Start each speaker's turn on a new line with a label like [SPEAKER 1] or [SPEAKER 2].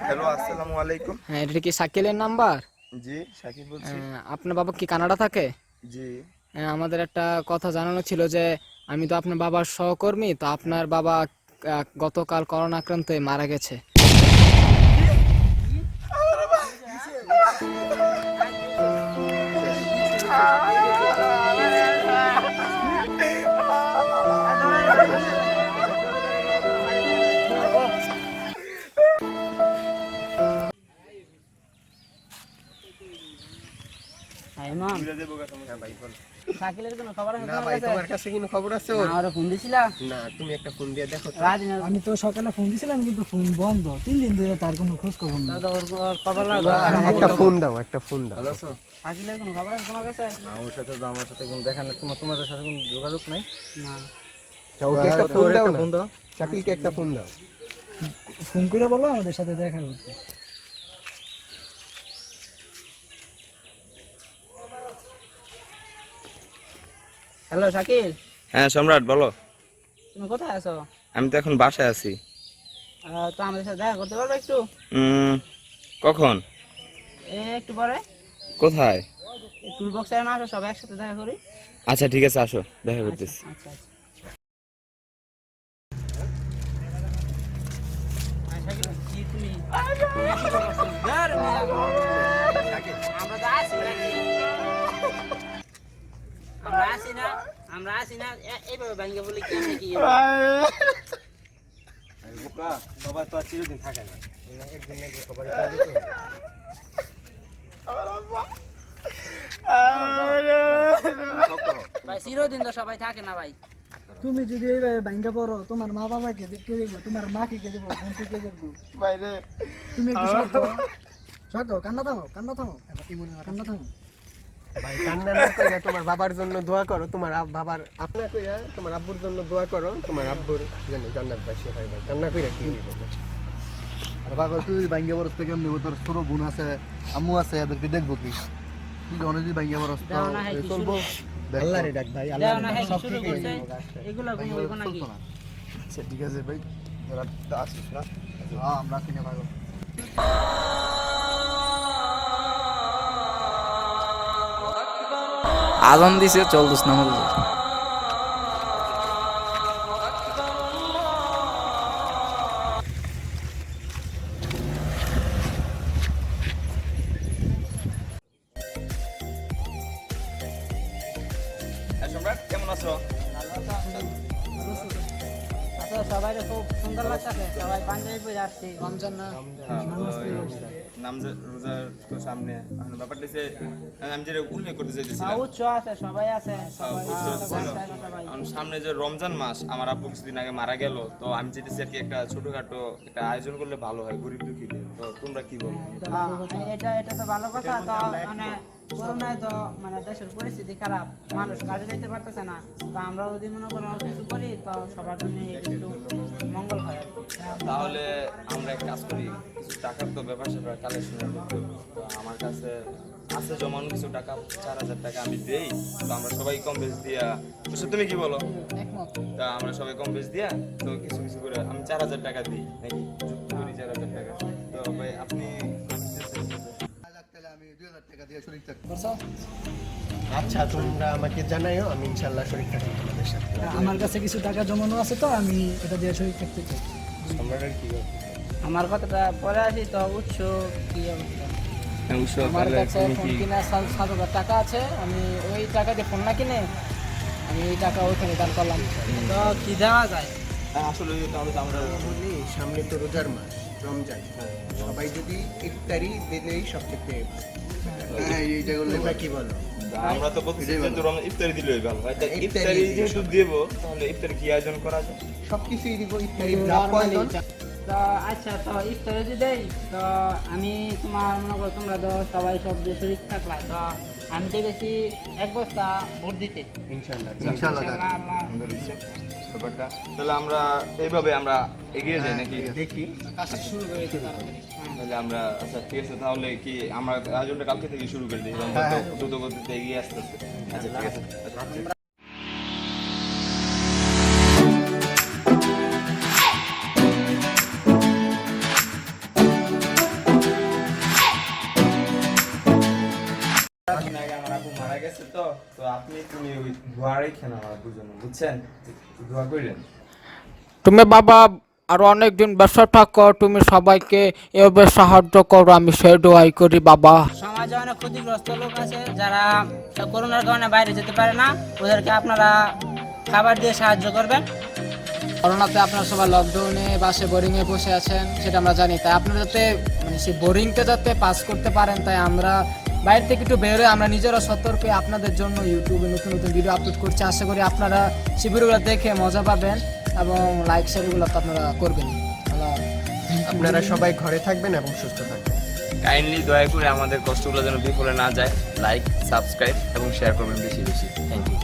[SPEAKER 1] Hello, আসসালামু আলাইকুম।
[SPEAKER 2] হ্যাঁ, এটা কি শাকিলের নাম্বার?
[SPEAKER 1] জি, শাকিল বলছি।
[SPEAKER 2] আপনার বাবা কি কানাডা থাকে?
[SPEAKER 1] জি।
[SPEAKER 2] আমাদের একটা কথা জানানো ছিল যে আমি তো আপনার বাবার সহকর্মী, তো আপনার বাবা গতকাল করোনা আক্রান্তে মারা গেছে।
[SPEAKER 3] শাকিলের কোনো খবর আছে?
[SPEAKER 1] না ভাই, তোমার কাছে কি খবর আছে?
[SPEAKER 3] না, ওরা ফোন দিছিলা?
[SPEAKER 1] না, তুমি একটা ফোন দিয়ে দেখো তো।
[SPEAKER 4] আমি তো সকালে ফোন দিছিলাম কিন্তু ফোন বন্ধ, 3 দিন ধরে তার কোনো খোঁজ খবর নেই।
[SPEAKER 3] দাদা ওর খবর লাগবে।
[SPEAKER 1] একটা ফোন দাও, একটা ফোন দাও।
[SPEAKER 5] ভালো আছো?
[SPEAKER 3] শাকিলের কোনো খবর আছে তোমার কাছে?
[SPEAKER 5] না, ওর সাথে তো আমার সাথে কোনো দেখা নেই। তোমাদের সাথে কোনো যোগাযোগ নাই?
[SPEAKER 3] না।
[SPEAKER 1] ওকে একটা ফোন দাও,
[SPEAKER 5] ফোন দাও।
[SPEAKER 1] শাকিলকে একটা ফোন দাও।
[SPEAKER 4] ফোন করে বলো আমাদের সাথে দেখা করতে।
[SPEAKER 3] হ্যালো শাকিল,
[SPEAKER 6] হ্যাঁ সম্রাট, বলো।
[SPEAKER 3] তুমি কোথায় আছো?
[SPEAKER 6] আমি তো এখন বাসায় আছি।
[SPEAKER 3] তো আমাদের সাথে দেখা করতে পারবে একটু?
[SPEAKER 6] কখন?
[SPEAKER 3] একটু পরে
[SPEAKER 6] কোথায়?
[SPEAKER 3] টুল বক্সে না আসো, সবাই একসাথে দেখা করি।
[SPEAKER 6] আচ্ছা ঠিক আছে, আসো, দেখা করতেছি।
[SPEAKER 3] আচ্ছা। আমরা আসি না এইভাবে ভাঙ্গে বলে কি
[SPEAKER 5] সবাই তো আর চিরদিন থাকে না। একদিন সবাই
[SPEAKER 3] ভাই, চিরদিন তো সবাই থাকে না ভাই।
[SPEAKER 4] তুমি যদি এইভাবে ভাঙ্গা পড়ো, তোমার মা বাবাকে কে দেখবো? তোমার মাকে কে দেখবো? বোনকে কে দেখবো?
[SPEAKER 1] বাইরে
[SPEAKER 4] তুমি একটু শোনো, কান্না থামো, কান্না থামো।
[SPEAKER 1] ভাই, কান্না না করে তোমার বাবার জন্য দোয়া করো। তোমার বাবার আপনা কইরা তোমার আব্বুর জন্য দোয়া করো। তোমার আব্বুর যেন জান্নাতবাসী হয়। ভাই, কান্না কইরা কি হইবে?
[SPEAKER 5] আর বাবা, তুই বাইঙ্গা বরস থেকে কেমনি? তোর ছোট বোন আছে, আম্মু আছে, এদেরকে দেখবো কি? তুই যখন যদি বাইঙ্গা বরস চলবো।
[SPEAKER 1] আল্লাহরে ডাক ভাই,
[SPEAKER 3] দেও
[SPEAKER 1] আল্লাহ
[SPEAKER 3] না, হ্যাঁ, কি শুরু করছে? এগুলো কোনো হইব নাকি?
[SPEAKER 5] আচ্ছা ঠিক আছে ভাই, তোরা তো আসিস না? হ্যাঁ, আমরা আসি না ভাই।
[SPEAKER 2] আজান দিছে, চলতেছ না আমাদের।
[SPEAKER 6] সম্রাট, কেমন আছো?
[SPEAKER 3] আচ্ছা, সবাই খুব সুন্দর লাগতেছে। সবাই পাঞ্জাবি পরে আসছে।
[SPEAKER 4] রমজান না,
[SPEAKER 6] নামাজ রোজার তো সামনে। এখন ব্যাপারটা হচ্ছে, আমি যেটা উল্লেখ করতে চাইতেছিলাম,
[SPEAKER 3] উৎস আছে, সবাই আছে, সবাই
[SPEAKER 6] এখন সামনে যে রমজান মাস, আমার আব্বু কিছুদিন আগে মারা গেল, তো আমি চাইতেছি আর কি একটা ছোটখাটো একটা আয়োজন করলে ভালো হয় গরিব দুঃখীদের। তো তোমরা কি বলো?
[SPEAKER 3] এটা তো ভালো কথা। তো মানে করোনায় তো মানে দেশের পরিস্থিতি খারাপ, মানুষ কাজে যেতে পারতেছে না। তো আমরা যদি মনে করো কিছু করি, তো সবার জন্য একটু মঙ্গল হয় আর কি।
[SPEAKER 6] তাহলে আমরা এক কাজ করি, কিছু টাকার তো ব্যাপার স্যাপার কালেকশনের করতে হবে। তো আমার কাছে আছে জমানো কিছু টাকা, 4,000 টাকা আমি দেই। তো আমরা সবাই কম বেশ দিয়া, তো তুমি কি বলো? তা আমরা সবাই কম বেশ দিয়া, তো কিছু কিছু করে আমি 4,000 টাকা দিই নাকি, যুক্ত করি 4,000 টাকা। তো ভাই আপনি
[SPEAKER 5] আমি 2000 টাকা দিয়ে শরীর থাকবো।
[SPEAKER 1] আচ্ছা, তোমরা আমাকে জানাইও, আমি ইনশাআল্লাহ শরীর থাকবো তোমাদের সাথে।
[SPEAKER 4] আমার কাছে কিছু টাকা জমানো আছে, তো আমি এটা দিয়ে শরীর থাকতে চাই।
[SPEAKER 1] সম্রাটের কি হবে?
[SPEAKER 3] আমার কথাটা পরে আসি। তো উৎস কি অবস্থা?
[SPEAKER 4] আমার কাছে ফোন কিনা 7,000 টাকা আছে। আমি ওই টাকা দিয়ে ফোন না কিনে আমি এই টাকা ওইখানে দান করলাম।
[SPEAKER 3] তো কি দেওয়া যায়?
[SPEAKER 6] আসলে তাহলে তো আমরা
[SPEAKER 1] বলি, সামনে তো রোজার মাস, রমজান। সবাই যদি ইফতারি দিলেই সবচেয়ে
[SPEAKER 5] এইটা করলে
[SPEAKER 1] তোমরা কি বলো?
[SPEAKER 6] আমরা তো বলতেছি যে ইফতারি দিলেই ভালো হয়। তাই ইফতারি যেহেতু দেবো, তাহলে ইফতারি কি আয়োজন করা যায়?
[SPEAKER 1] সবকিছুই দিব, ইফতারি কয়জন?
[SPEAKER 3] তো আচ্ছা, তো ইফতার যদি দেই, তো আমি তোমার মনে করো তোমরা তো সবাই সব যে শরীর থাকলা, তো আমি দেখেছি 1 বস্তা ভোট দিতে।
[SPEAKER 1] ইনশাআল্লাহ।
[SPEAKER 5] ইনশাআল্লাহ।
[SPEAKER 3] আল্লাহ
[SPEAKER 6] ব্যাপারটা। তাহলে আমরা এইভাবে আমরা এগিয়ে যাই নাকি?
[SPEAKER 1] দেখি
[SPEAKER 2] কাজটা শুরু করে দিতে তাড়াতাড়ি।
[SPEAKER 6] তাহলে আমরা আচ্ছা ঠিক আছে, তাহলে কি আমরা আয়োজনটা কালকে থেকে শুরু করে দিই, আমরা তো দ্রুত গতিতে এগিয়ে আসতেছে। আচ্ছা ঠিক আছে। কয়েকদিন আগে আমার আপু মারা গেছে, তো তো তুমি ওই দোয়া রেখেন আমার আপুর জন্য, বুঝছেন? দোয়া করেন।
[SPEAKER 4] তুমি বাবা আরো অনেকদিন বেঁচে থাকো, তুমি সবাইকে এভাবে সাহায্য করো, আমি সেই দোয়াই করি বাবা।
[SPEAKER 3] সমাজে অনেক ক্ষতিগ্রস্ত লোক আছে যারা করোনার কারণে বাইরে যেতে পারে না, ওদেরকে আপনারা খাবার দিয়ে সাহায্য করবেন।
[SPEAKER 2] করোনাতে আপনারা সবাই লকডাউনে বাসে বোরিংয়ে বসে আছেন, সেটা আমরা জানি। তাই আপনারা যাতে মানে সেই বোরিংটা যাতে পাস করতে পারেন, তাই আমরা বাইরে থেকে একটু বেরোয় আমরা নিজেরা সতর্ক হয়ে আপনাদের জন্য ইউটিউবে নতুন নতুন ভিডিও আপলোড করছি। আশা করি আপনারা সেই ভিডিওগুলো দেখে মজা পাবেন এবং লাইক শেয়ারগুলো তো আপনারা করবেন।
[SPEAKER 1] আপনারা সবাই ঘরে থাকবেন এবং সুস্থ থাকবেন।
[SPEAKER 6] কাইন্ডলি দয়া করে আমাদের কষ্টগুলো যেন বিফলে না যায়, লাইক, সাবস্ক্রাইব এবং শেয়ার করবেন বেশি বেশি। Thank you.